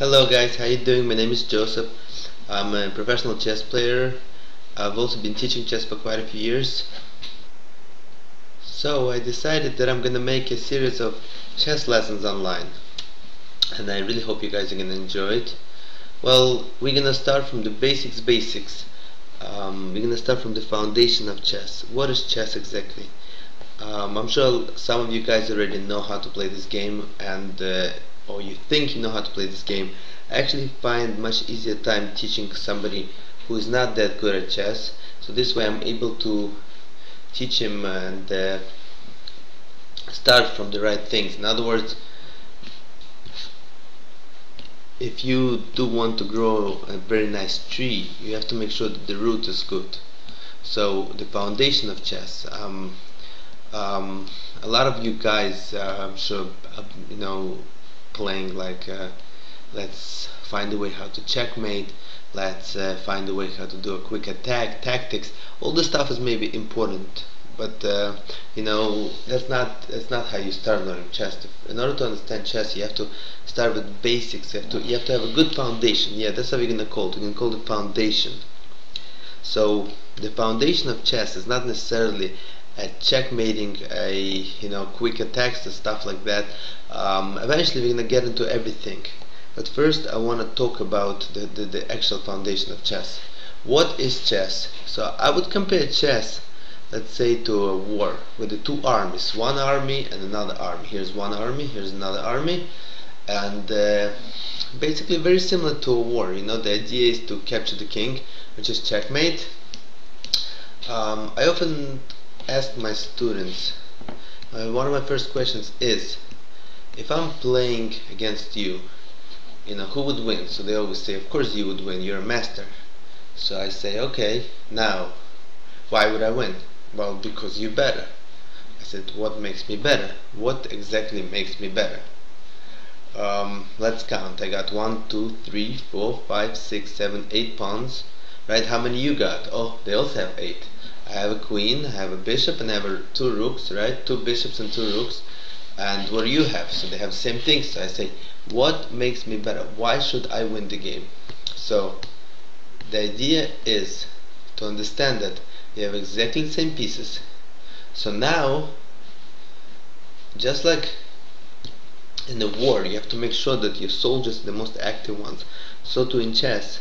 Hello guys, how you doing? My name is Joseph. I'm a professional chess player. I've also been teaching chess for quite a few years. So I decided that I'm gonna make a series of chess lessons online, and I really hope you guys are gonna enjoy it. Well, we're gonna start from the basics. We're gonna start from the foundation of chess. What is chess exactly? I'm sure some of you guys already know how to play this game, and or you think you know how to play this game. I actually find much easier time teaching somebody who is not that good at chess. So this way I'm able to teach him and start from the right things. In other words, if you do want to grow a very nice tree, you have to make sure that the root is good. So the foundation of chess. A lot of you guys, I'm sure, playing like let's find a way how to checkmate, let's find a way how to do a quick attack, tactics. All this stuff is maybe important, but that's not how you start learning chess. In order to understand chess, you have to start with basics. You have to have a good foundation. Yeah, that's how we're gonna call it. We're gonna call it foundation. So the foundation of chess is not necessarily checkmating, quick attacks and stuff like that. Eventually we're gonna get into everything, but first I want to talk about the actual foundation of chess. What is chess? So I would compare chess, let's say, to a war with the two armies, one army and another army. Here's one army, here's another army, and basically very similar to a war. The idea is to capture the king, which is checkmate. I often ask my students, one of my first questions is, if I'm playing against you, who would win? So they always say, of course you would win, you're a master. So I say, okay, now why would I win? Well, because you're better. I said, what makes me better? What exactly makes me better? Let's count. I got 1, 2, 3, 4, 5, 6, 7, 8 pawns, right? How many you got? Oh, they also have 8. I have a queen, I have a bishop, and I have 2 rooks, right? 2 bishops and 2 rooks. And what do you have? So they have the same thing. So I say, what makes me better? Why should I win the game? So the idea is to understand that they have exactly the same pieces. So now, just like in a war, you have to make sure that your soldiers are the most active ones. So too in chess,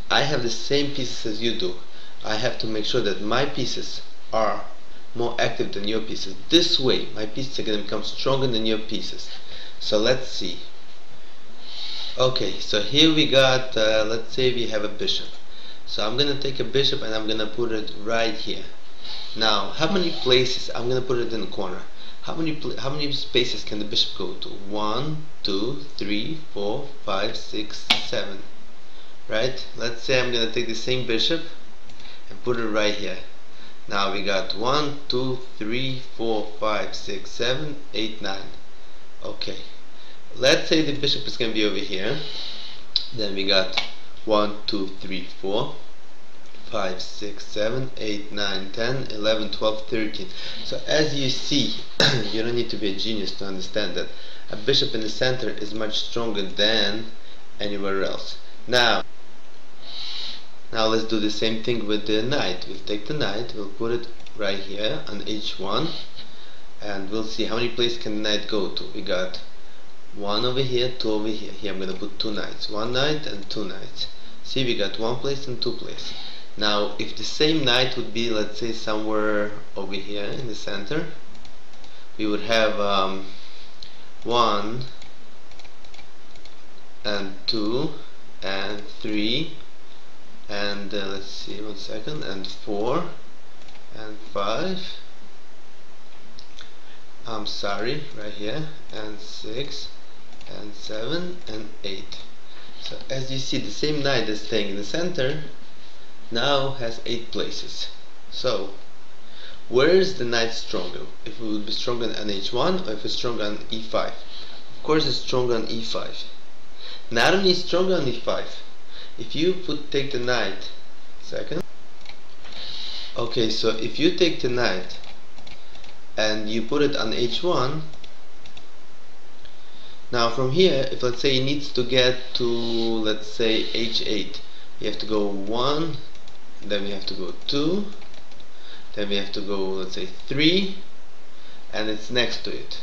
I have the same pieces as you do. I have to make sure that my pieces are more active than your pieces. This way my pieces are going to become stronger than your pieces. So let's see. Okay, so here we got, let's say we have a bishop. So I'm going to take a bishop and I'm going to put it right here. Now, how many places? I'm going to put it in the corner. How many spaces can the bishop go to? 1, 2, 3, 4, 5, 6, 7. Right? Let's say I'm going to take the same bishop and put it right here. Now we got 1, 2, 3, 4, 5, 6, 7, 8, 9. Okay. Let's say the bishop is going to be over here. Then we got 1, 2, 3, 4, 5, 6, 7, 8, 9, 10, 11, 12, 13. So as you see, you don't need to be a genius to understand that a bishop in the center is much stronger than anywhere else. Now let's do the same thing with the knight. We'll take the knight, we'll put it right here on h1, and we'll see how many places can the knight go to. We got 1 over here, 2 over here. Here I'm going to put 2 knights. 1 knight and 2 knights. See, we got 1 place and 2 places. Now, if the same knight would be, let's say, somewhere over here in the center, we would have 1 and 2 and 3 and let's see, 1 second, and 4 and 5, I'm sorry, right here, and 6 and 7 and 8. So as you see, the same knight that's staying in the center now has 8 places. So where is the knight stronger? If it would be stronger on h1 or if it's stronger on e5? Of course it's stronger on e5. Not only stronger on e5, if you take the knight, second. Okay, so if you take the knight and you put it on h1, Now from here, if let's say it needs to get to, let's say, h8, you have to go 1, then we have to go 2, then we have to go, let's say, 3, and it's next to it.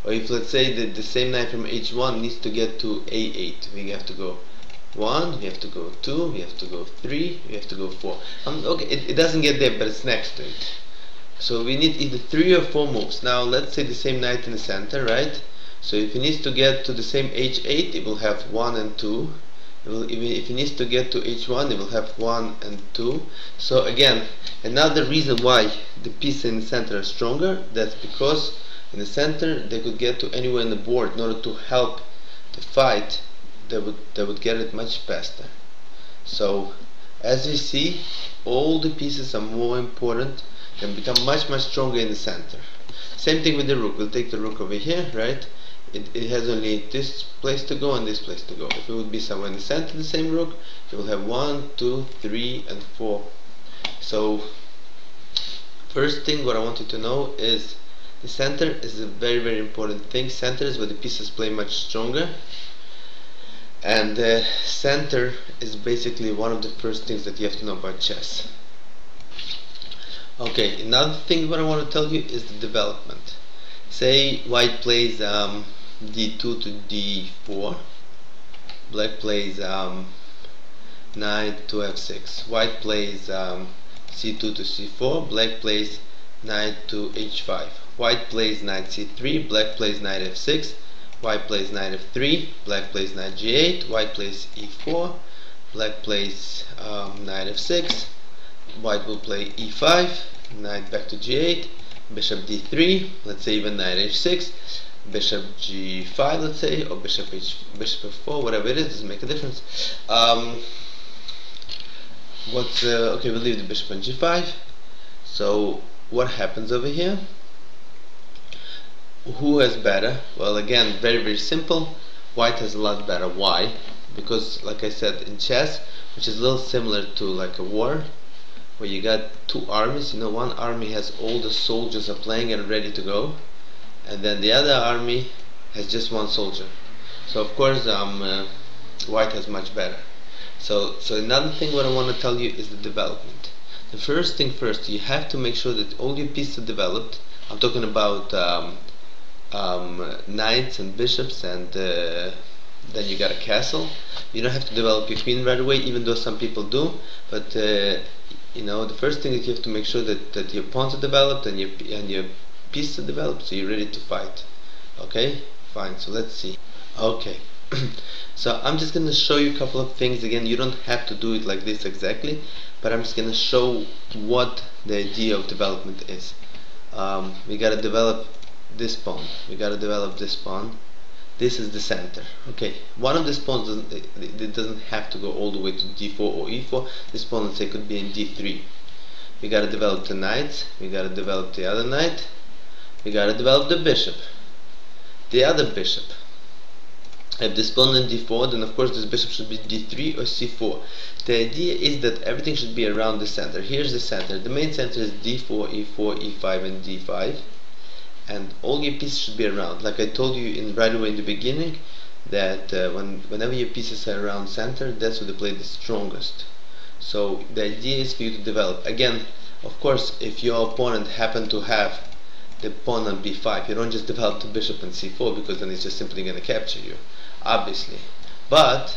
Or if let's say that the same knight from h1 needs to get to a8, we have to go 1, we have to go 2, we have to go 3, we have to go 4. Okay, it doesn't get there, but it's next to it. So we need either 3 or 4 moves. Now let's say the same knight in the center, right? So if it needs to get to the same h8, it will have 1 and 2. If it needs to get to h1, it will have 1 and 2. So again, another reason why the pieces in the center are stronger, that's because in the center they could get to anywhere in the board. In order to help the fight, they would get it much faster. So as we see, all the pieces are more important and become much stronger in the center. Same thing with the rook. We'll take the rook over here, right? It has only this place to go and this place to go. If it would be somewhere in the center, the same rook, it will have 1, 2, 3 and 4. So first thing what I want you to know is the center is a very important thing. Center is where the pieces play much stronger, and the center is basically one of the first things that you have to know about chess. Okay, another thing what I want to tell you is the development. Say white plays d2 to d4, black plays knight to f6, white plays c2 to c4, black plays knight to h5, white plays knight c3, black plays knight f6, white plays knight f3, black plays knight g8, white plays e4, black plays knight f6, white will play e5, knight back to g8, bishop d3, let's say even knight h6, bishop g5, let's say, or bishop f4, whatever it is, doesn't make a difference. Okay, we'll leave the bishop on g5. So what happens over here? Who has better? Well, again, very simple. White has a lot better. Why? Because, like I said, in chess, which is a little similar to like a war, where you got two armies, you know, one army has all the soldiers are playing and ready to go, and then the other army has just one soldier. So of course white has much better. So another thing what I want to tell you is the development. The first thing first, you have to make sure that all your pieces are developed. I'm talking about knights and bishops, and then you got a castle. You don't have to develop your queen right away, even though some people do, but you know, the first thing is you have to make sure that your pawns are developed and your pieces are developed, so you're ready to fight. Okay, fine. So let's see. Okay, so I'm just gonna show you a couple of things. Again, you don't have to do it like this exactly, but I'm just gonna show what the idea of development is. We gotta develop this pawn. We gotta develop this pawn. This is the center. Okay, one of these pawns doesn't have to go all the way to d4 or e4. This pawn, let's say, could be in d3. We gotta develop the knights. We gotta develop the other knight. We gotta develop the bishop. The other bishop. If this pawn in d4, then of course this bishop should be d3 or c4. The idea is that everything should be around the center. Here's the center. The main center is d4, e4, e5, and d5. And all your pieces should be around. Like I told you right away in the beginning, that whenever your pieces are around center, that's where they play the strongest. So the idea is for you to develop. Again, of course, if your opponent happen to have the pawn on b5, you don't just develop the bishop on c4, because then it's just simply going to capture you, obviously. But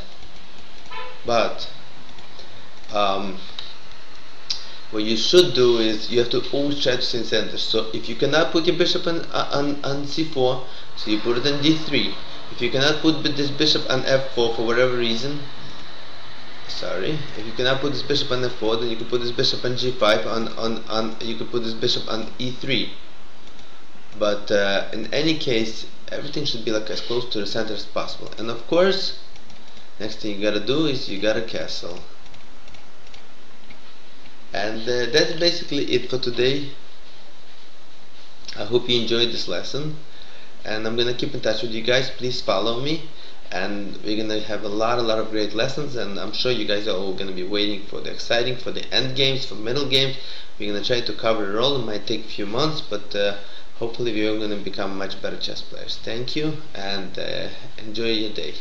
what you should do is you have to always try to stay in center. So if you cannot put your bishop on c4, so you put it on d3. If you cannot put this bishop on f4 for whatever reason, if you cannot put this bishop on f4, then you can put this bishop on g5. You could put this bishop on e3. But in any case, everything should be like as close to the center as possible. And of course, next thing you gotta do is you gotta castle. And that's basically it for today. I hope you enjoyed this lesson, and I'm gonna keep in touch with you guys. Please follow me, and we're gonna have a lot of great lessons, and I'm sure you guys are all gonna be waiting for the exciting, for the end games, for middle games. We're gonna try to cover it all. It might take a few months, but hopefully we are going to become much better chess players. Thank you, and enjoy your day.